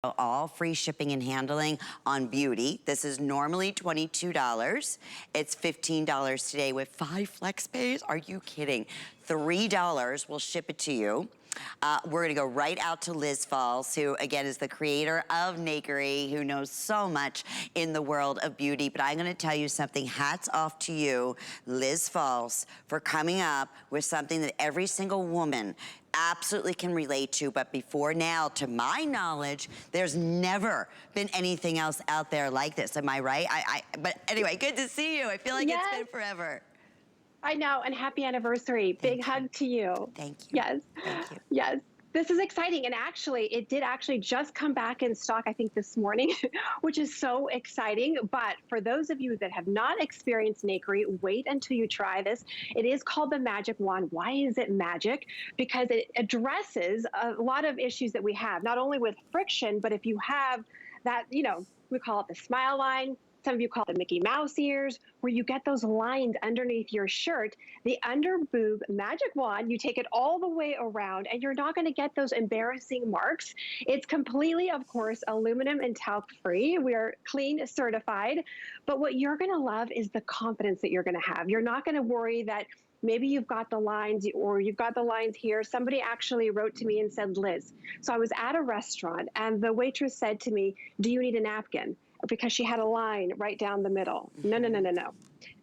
All free shipping and handling on beauty. This is normally $22. It's $15 today with 5 flex pays. Are you kidding? $3 will ship it to you. We're gonna go right out to Liz Falls, who again is the creator of Nakery, who knows so much in the world of beauty. But I'm gonna tell you something, hats off to you, Liz Falls, for coming up with something that every single woman absolutely can relate to. But before now, to my knowledge, there's never been anything else out there like this. Am I right? But anyway, good to see you. I feel like it's been forever. I know, and happy anniversary. Big hug to you. Thank you. Yes. Thank you. Yes. This is exciting. And actually, it did actually just come back in stock, I think, this morning, which is so exciting. But for those of you that have not experienced Nakery, wait until you try this. It is called the Magic Wand. Why is it magic? Because it addresses a lot of issues that we have, not only with friction, but if you have that, you know, we call it the smile line. Some of you call it the Mickey Mouse ears, where you get those lines underneath your shirt. The under boob Magic Wand, you take it all the way around and you're not gonna get those embarrassing marks. It's completely, of course, aluminum and talc free. We are clean certified, but what you're gonna love is the confidence that you're gonna have. You're not gonna worry that maybe you've got the lines or you've got the lines here. Somebody actually wrote to me and said, Liz, so I was at a restaurant and the waitress said to me, do you need a napkin? Because she had a line right down the middle. No, no, no, no, no.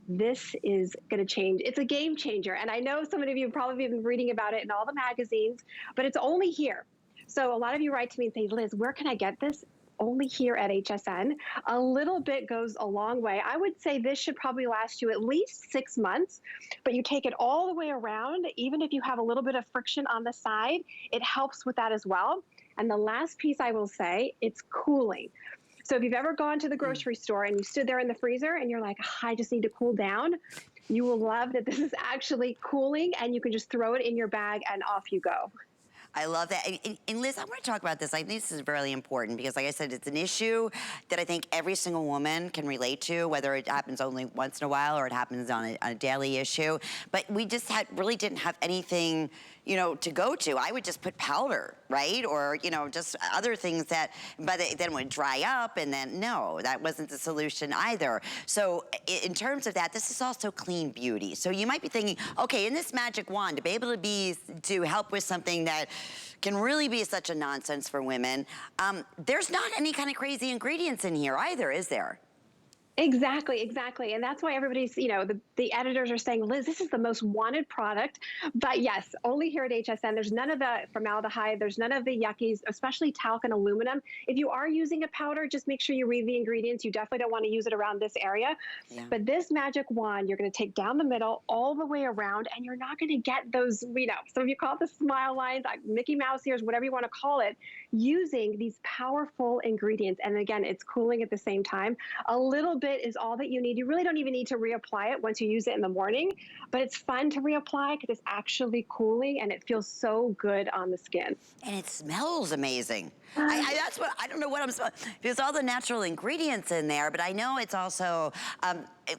This is gonna change. It's a game changer. And I know some of you have probably been reading about it in all the magazines, but it's only here. So a lot of you write to me and say, Liz, where can I get this? Only here at HSN. A little bit goes a long way. I would say this should probably last you at least 6 months, but you take it all the way around. Even if you have a little bit of friction on the side, it helps with that as well. And the last piece I will say, it's cooling. So if you've ever gone to the grocery store and you stood there in the freezer and you're like, I just need to cool down, you will love that this is actually cooling and you can just throw it in your bag and off you go. I love that. And Liz, I want to talk about this. I think this is really important because, like I said, it's an issue that I think every single woman can relate to, whether it happens only once in a while or it happens on a daily issue. But we just really didn't have anything, you know, to go to. I would just put powder, right? Or, you know, just other things that, but then would dry up and then, no, that wasn't the solution either. So in terms of that, this is also clean beauty. So you might be thinking, okay, in this magic wand, to be able to help with something that can really be such a nonsense for women, there's not any kind of crazy ingredients in here either, is there? Exactly, exactly. And that's why everybody's, you know, the editors are saying, Liz, this is the most wanted product. But yes, only here at HSN, there's none of the formaldehyde, there's none of the yuckies, especially talc and aluminum. If you are using a powder, just make sure you read the ingredients. You definitely don't want to use it around this area. Yeah. But this magic wand, you're going to take down the middle all the way around, and you're not going to get those, you know, some of you call it the smile lines, like Mickey Mouse ears, whatever you want to call it, using these powerful ingredients. And again, it's cooling at the same time. A little bit is all that you need. You really don't even need to reapply it once you use it in the morning, but it's fun to reapply because it's actually cooling and it feels so good on the skin. And it smells amazing. That's what, I don't know what I'm smelling. There's all the natural ingredients in there, but I know it's also,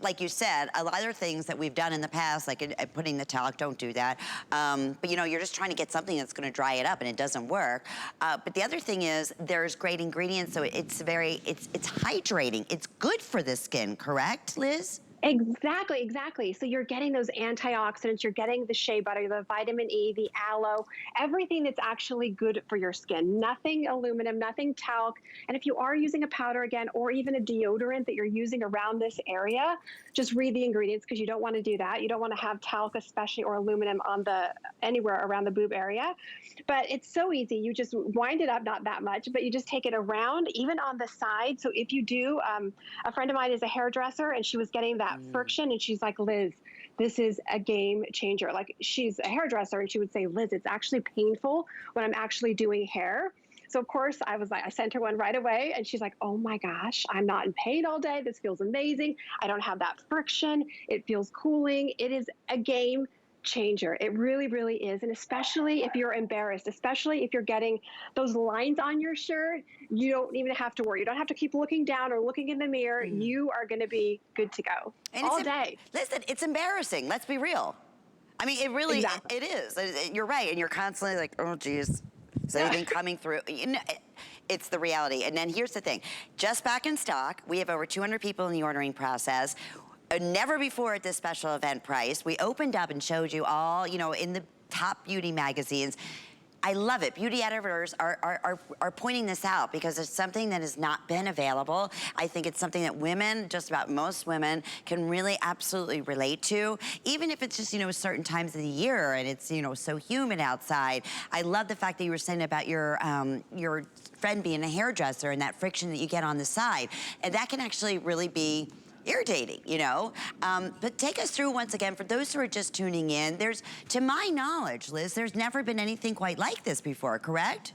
like you said, a lot of things that we've done in the past, like putting the talc, don't do that. But you know, you're just trying to get something that's gonna dry it up and it doesn't work. But the other thing is there's great ingredients, so it's hydrating. It's good for the skin, correct, Liz? Exactly, exactly. So you're getting those antioxidants, you're getting the shea butter, the vitamin E, the aloe, everything that's actually good for your skin. Nothing aluminum, nothing talc. And if you are using a powder again, or even a deodorant that you're using around this area, just read the ingredients because you don't want to do that. You don't want to have talc, especially, or aluminum on anywhere around the boob area. But it's so easy. You just wind it up, not that much, but you just take it around, even on the side. So if you do, a friend of mine is a hairdresser and she was getting that friction and she's like, Liz, this is a game changer. Like, she's a hairdresser and she would say, Liz, it's actually painful when I'm actually doing hair. So of course I was like, I sent her one right away and she's like, oh my gosh, I'm not in pain all day. This feels amazing. I don't have that friction. It feels cooling. It is a game changer. It really, really is. And especially if you're embarrassed, especially if you're getting those lines on your shirt, you don't even have to worry. You don't have to keep looking down or looking in the mirror. You are going to be good to go all day. Listen, it's embarrassing. Let's be real. I mean, it really, it is. You're right. And you're constantly like, oh, geez. So anything coming through, it's the reality. And then here's the thing, just back in stock, we have over 200 people in the ordering process. Never before at this special event price. We opened up and showed you all, in the top beauty magazines. I love it. Beauty editors are pointing this out because it's something that has not been available. I think it's something that women, just about most women, can really absolutely relate to, even if it's just, certain times of the year and it's, so humid outside. I love the fact that you were saying about your friend being a hairdresser and that friction that you get on the side. And that can actually really be irritating, but take us through once again, for those who are just tuning in, to my knowledge, Liz, there's never been anything quite like this before, correct?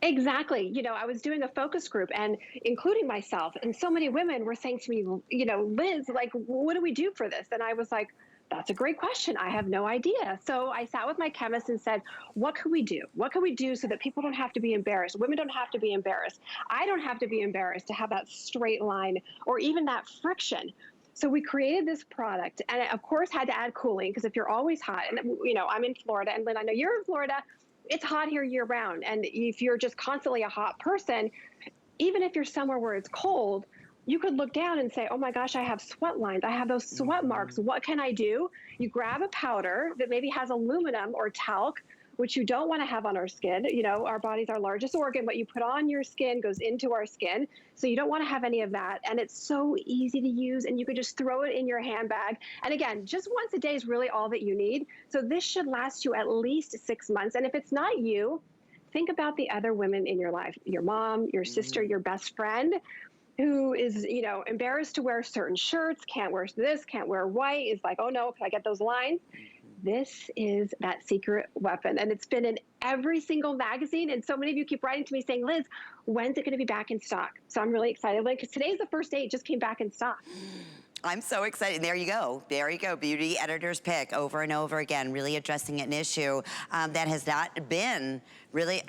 Exactly. I was doing a focus group and including myself, and so many women were saying to me, Liz, like, what do we do for this? And I was like, that's a great question. I have no idea. So I sat with my chemist and said, what can we do? What can we do so that people don't have to be embarrassed? Women don't have to be embarrassed. I don't have to be embarrassed to have that straight line or even that friction. So we created this product and of course had to add cooling because if you're always hot, and I'm in Florida, and Lynn, I know you're in Florida, it's hot here year round. And if you're just constantly a hot person, even if you're somewhere where it's cold, you could look down and say, oh my gosh, I have sweat lines. I have those sweat marks. What can I do? You grab a powder that maybe has aluminum or talc, which you don't want to have on our skin. Our body's our largest organ. What you put on your skin goes into our skin. So you don't want to have any of that. And it's so easy to use, and you could just throw it in your handbag. And again, just once a day is really all that you need. So this should last you at least 6 months. And if it's not you, think about the other women in your life, your mom, your sister, your best friend, who is, embarrassed to wear certain shirts, can't wear this, can't wear white, is like, oh no, can I get those lines? This is that secret weapon. And it's been in every single magazine. And so many of you keep writing to me saying, Liz, when's it going to be back in stock? So I'm really excited because today's the first day it just came back in stock. I'm so excited. There you go. There you go. Beauty editor's pick over and over again, really addressing an issue that has not been really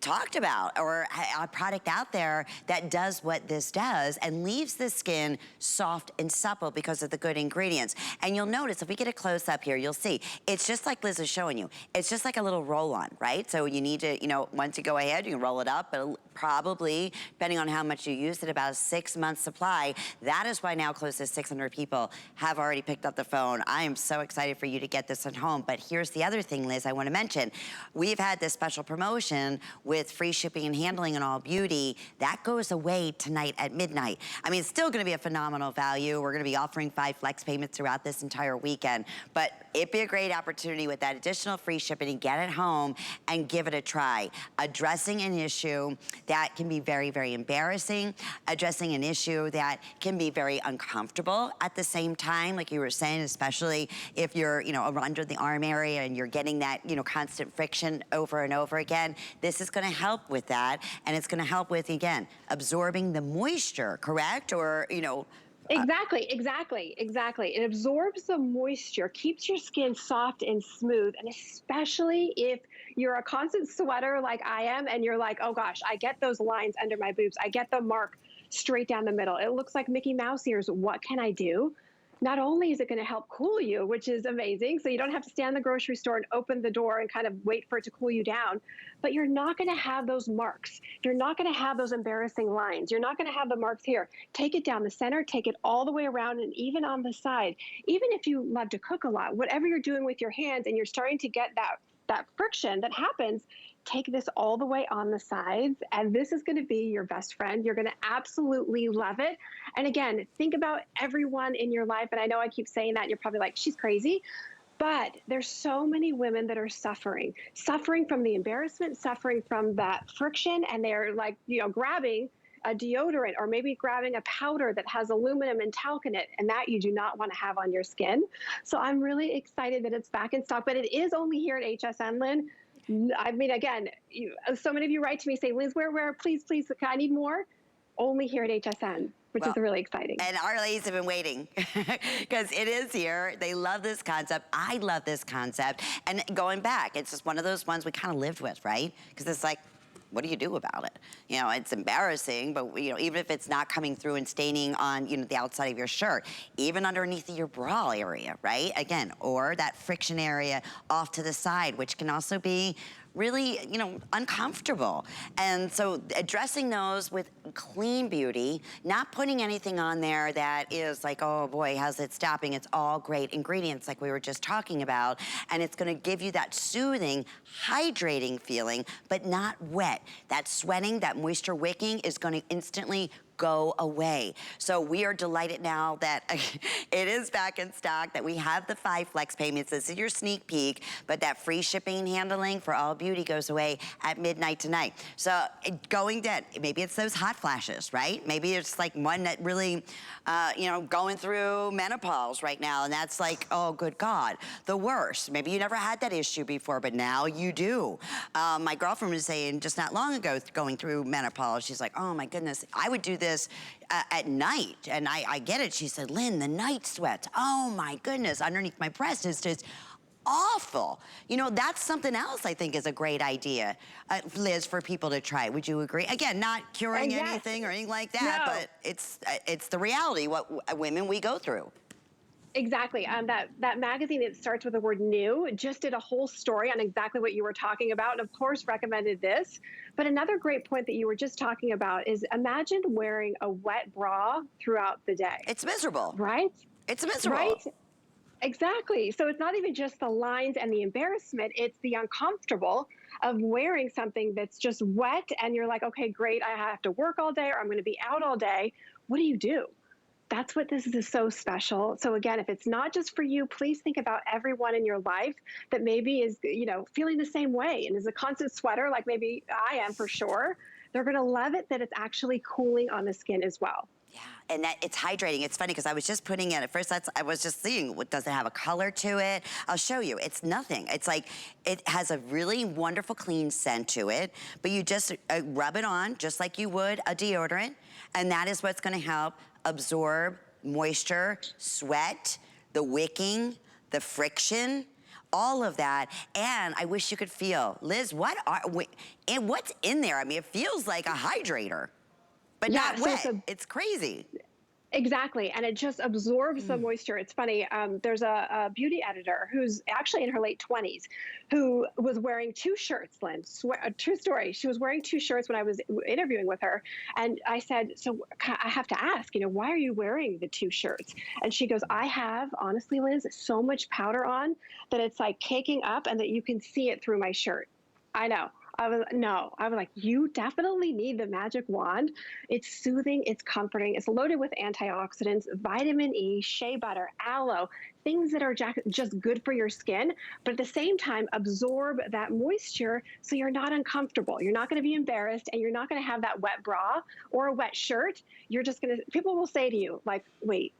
talked about, or a product out there that does what this does and leaves the skin soft and supple because of the good ingredients. And you'll notice, if we get a close up here, you'll see, it's just like Liz is showing you. It's just like a little roll on, right? So you need to, once you go ahead, you can roll it up, but probably, depending on how much you use it, about a 6 month supply. That is why now close to 600 people have already picked up the phone. I am so excited for you to get this at home. But here's the other thing, Liz, I want to mention. We've had this special promotion with free shipping and handling in all beauty. That goes away tonight at midnight. I mean, it's still going to be a phenomenal value. We're going to be offering 5 flex payments throughout this entire weekend. But it'd be a great opportunity with that additional free shipping to get it home and give it a try. Addressing an issue that can be very, very embarrassing. Addressing an issue that can be very uncomfortable at the same time, like you were saying, especially if you're, under the arm area and you're getting that, constant friction over and over again. This is gonna help with that, and it's gonna help with, again, absorbing the moisture, correct? Or, Exactly. It absorbs the moisture, keeps your skin soft and smooth, and especially if you're a constant sweater like I am, and you're like, oh gosh, I get those lines under my boobs, I get the mark straight down the middle. It looks like Mickey Mouse ears. What can I do? Not only is it going to help cool you, which is amazing, so you don't have to stand in the grocery store and open the door and kind of wait for it to cool you down, but you're not going to have those marks. You're not going to have those embarrassing lines. You're not going to have the marks here. Take it down the center, take it all the way around, and even on the side. Even if you love to cook a lot, whatever you're doing with your hands and you're starting to get that friction that happens, take this all the way on the sides, and this is going to be your best friend. You're going to absolutely love it. And again, think about everyone in your life. And I know I keep saying that, and you're probably like, she's crazy. But there's so many women that are suffering from the embarrassment, suffering from that friction, and they're like, grabbing a deodorant or maybe grabbing a powder that has aluminum and talc in it, and that you do not want to have on your skin. So I'm really excited that it's back in stock, but it is only here at HSN, Lynn. I mean, again, so many of you write to me, say, Liz, where, please, I need more. Only here at HSN, which is really exciting. And our ladies have been waiting because it is here. They love this concept. I love this concept. And going back, it's just one of those ones we kind of lived with, right? Because it's like, what do you do about it? It's embarrassing, but even if it's not coming through and staining on, the outside of your shirt, even underneath your bra area, right? Again, or that friction area off to the side, which can also be really, you know, uncomfortable. And so addressing those with clean beauty, not putting anything on there that is like, oh boy, how's it stopping? It's all great ingredients like we were just talking about. And it's gonna give you that soothing, hydrating feeling, but not wet. That sweating, that moisture wicking is gonna instantly go away. So we are delighted now that it is back in stock, that we have the 5 flex payments. This is your sneak peek, but that free shipping and handling for all beauty goes away at midnight tonight. So going dead, maybe it's those hot flashes, right? Maybe it's like one that really, you know, going through menopause right now, and that's like, oh, good God, the worst. Maybe you never had that issue before, but now you do. My girlfriend was saying just not long ago, going through menopause, she's like, oh my goodness, I would do this at night, and I get it. She said, Lynn, the night sweats, oh my goodness, underneath my breast is just awful. You know, that's something else I think is a great idea, Liz, for people to try. Would you agree? Again, not curing anything or anything like that, No. but it's the reality, what women we go through. Exactly. That magazine that starts with the word new just did a whole story on exactly what you were talking about, and of course recommended this. But another great point that you were just talking about is imagine wearing a wet bra throughout the day. It's miserable. Right? It's miserable. Right? Exactly. So it's not even just the lines and the embarrassment, it's the uncomfortable of wearing something that's just wet and you're like, okay, great, I have to work all day or I'm going to be out all day. What do? That's what this is so special. So again, if it's not just for you, please think about everyone in your life that maybe is, you know, feeling the same way and is a constant sweater, like maybe I am for sure. They're going to love it that it's actually cooling on the skin as well. Yeah, and that it's hydrating. It's funny because I was just putting it, at first I was just seeing, does it have a color to it? I'll show you, it's nothing. It's like, it has a really wonderful clean scent to it, but you just rub it on just like you would a deodorant, and that is what's gonna help absorb moisture, sweat, the wicking, the friction, all of that. And I wish you could feel, Liz, what's in there? I mean, it feels like a hydrator, but Yeah, not so wet. It's crazy. Exactly, and it just absorbs the moisture. It's funny, there's a beauty editor who's actually in her late 20s who was wearing 2 shirts, Lynn, true story. She was wearing 2 shirts when I was interviewing with her, and I said, so I have to ask, you know, why are you wearing the 2 shirts? And she goes, I have, honestly, Liz, so much powder on that it's like caking up and that you can see it through my shirt. I know. I was like, you definitely need the magic wand. It's soothing, it's comforting, it's loaded with antioxidants, vitamin E, shea butter, aloe, things that are just good for your skin, but at the same time, absorb that moisture so you're not uncomfortable. You're not gonna be embarrassed and you're not gonna have that wet bra or a wet shirt. You're just gonna, people will say to you, like, wait,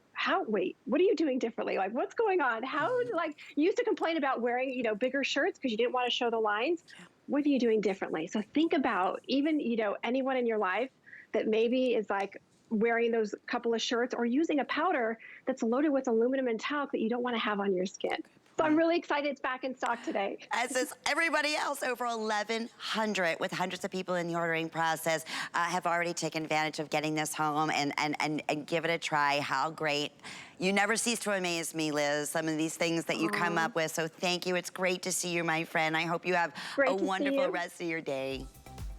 what are you doing differently? Like, what's going on? Like, you used to complain about wearing, you know, bigger shirts because you didn't want to show the lines. What are you doing differently? So think about even, you know, anyone in your life that maybe is like wearing those couple of shirts or using a powder that's loaded with aluminum and talc that you don't want to have on your skin. So I'm really excited it's back in stock today. As is everybody else, over 1,100 with hundreds of people in the ordering process have already taken advantage of getting this home and give it a try. How great. You never cease to amaze me, Liz, some of these things that you come up with. So thank you. It's great to see you, my friend. I hope you have a wonderful rest of your day.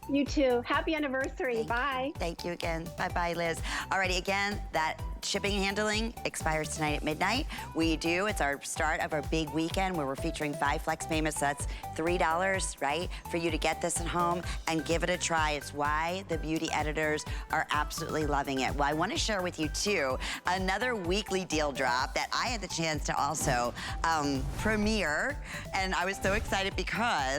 You too. Happy anniversary. Bye. Thank you again. Bye-bye, Liz. Alrighty, again, that shipping and handling expires tonight at midnight. It's our start of our big weekend where we're featuring 5 flex payments. So that's $3, right, for you to get this at home and give it a try. It's why the beauty editors are absolutely loving it. Well, I want to share with you, too, another weekly deal drop that I had the chance to also premiere. And I was so excited because